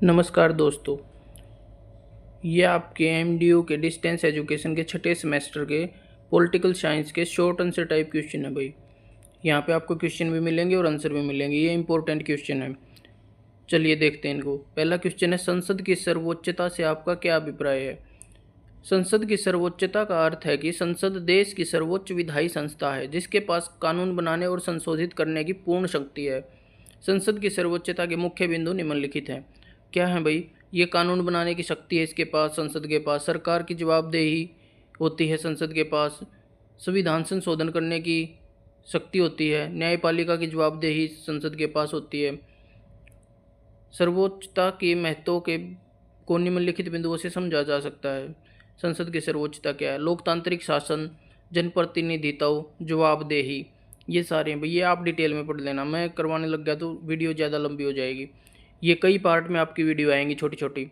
नमस्कार दोस्तों, ये आपके एमडीयू के डिस्टेंस एजुकेशन के छठे सेमेस्टर के पॉलिटिकल साइंस के शॉर्ट आंसर टाइप क्वेश्चन है भाई। यहाँ पे आपको क्वेश्चन भी मिलेंगे और आंसर भी मिलेंगे। ये इंपॉर्टेंट क्वेश्चन है। चलिए देखते हैं इनको। पहला क्वेश्चन है, संसद की सर्वोच्चता से आपका क्या अभिप्राय है। संसद की सर्वोच्चता का अर्थ है कि संसद देश की सर्वोच्च विधायी संस्था है जिसके पास कानून बनाने और संशोधित करने की पूर्ण शक्ति है। संसद की सर्वोच्चता के मुख्य बिंदु निम्नलिखित हैं। क्या है भाई? ये कानून बनाने की शक्ति है इसके पास, संसद के पास। सरकार की जवाबदेही होती है संसद के पास। संविधान संशोधन करने की शक्ति होती है। न्यायपालिका की जवाबदेही संसद के पास होती है। सर्वोच्चता के महत्व के को निम्नलिखित बिंदुओं से समझा जा सकता है। संसद की सर्वोच्चता क्या है? लोकतांत्रिक शासन, जनप्रतिनिधित्व, जवाबदेही, ये सारे हैं भाई। ये आप डिटेल में पढ़ लेना। मैं करवाने लग गया तो वीडियो ज़्यादा लंबी हो जाएगी। ये कई पार्ट में आपकी वीडियो आएंगी छोटी छोटी।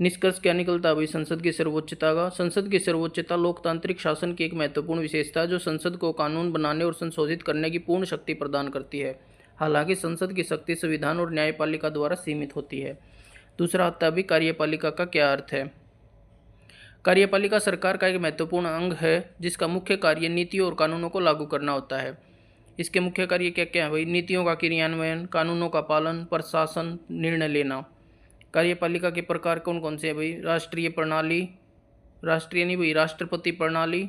निष्कर्ष क्या निकलता है भाई संसद की सर्वोच्चता का? संसद की सर्वोच्चता लोकतांत्रिक शासन की एक महत्वपूर्ण विशेषता है जो संसद को कानून बनाने और संशोधित करने की पूर्ण शक्ति प्रदान करती है। हालांकि संसद की शक्ति संविधान और न्यायपालिका द्वारा सीमित होती है। दूसरा आता है कार्यपालिका का क्या अर्थ है। कार्यपालिका सरकार का एक महत्वपूर्ण अंग है जिसका मुख्य कार्य नीतियों और कानूनों को लागू करना होता है। इसके मुख्य कार्य क्या क्या है भाई? नीतियों का क्रियान्वयन, कानूनों का पालन, प्रशासन, निर्णय लेना। कार्यपालिका के प्रकार कौन कौन से हैं भाई? राष्ट्रीय प्रणाली, राष्ट्रीय नहीं भाई, राष्ट्रपति प्रणाली।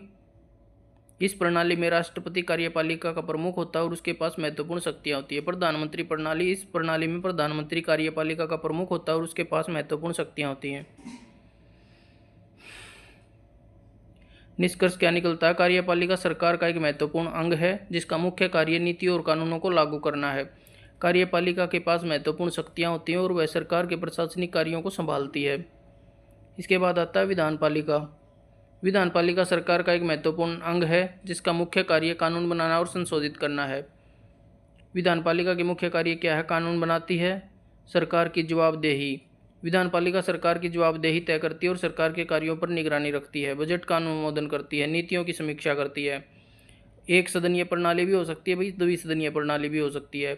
इस प्रणाली में राष्ट्रपति कार्यपालिका का प्रमुख होता है और उसके पास महत्वपूर्ण शक्तियाँ होती है। प्रधानमंत्री प्रणाली, इस प्रणाली में प्रधानमंत्री कार्यपालिका का प्रमुख होता है और उसके पास महत्वपूर्ण शक्तियाँ होती हैं। निष्कर्ष क्या निकलता है? कार्यपालिका सरकार का एक महत्वपूर्ण अंग है जिसका मुख्य कार्य नीतियों और कानूनों को लागू करना है। कार्यपालिका के पास महत्वपूर्ण शक्तियाँ होती हैं और वह सरकार के प्रशासनिक कार्यों को संभालती है। इसके बाद आता है विधानपालिका। विधानपालिका सरकार का एक महत्वपूर्ण अंग है जिसका मुख्य कार्य कानून बनाना और संशोधित करना है। विधानपालिका के मुख्य कार्य क्या है? कानून बनाती है। सरकार की जवाबदेही, विधानपालिका सरकार की जवाबदेही तय करती है और सरकार के कार्यों पर निगरानी रखती है। बजट का अनुमोदन करती है, नीतियों की समीक्षा करती है। एक सदनीय प्रणाली भी हो सकती है भाई, द्विसदनीय प्रणाली भी हो सकती है।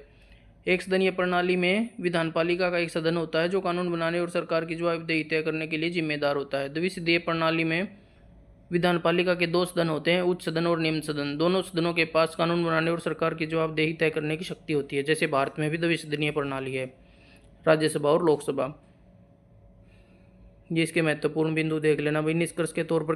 एक सदनीय प्रणाली में विधानपालिका का एक सदन होता है जो कानून बनाने और सरकार की जवाबदेही तय करने के लिए जिम्मेदार होता है। द्विसदनीय प्रणाली में विधानपालिका के दो सदन होते हैं, उच्च सदन और निम्न सदन। दोनों सदनों के पास कानून बनाने और सरकार की जवाबदेही तय करने की शक्ति होती है। जैसे भारत में भी द्विसदनीय प्रणाली है, राज्यसभा और लोकसभा। ये इसके महत्वपूर्ण बिंदु देख लेना भाई। निष्कर्ष के तौर पर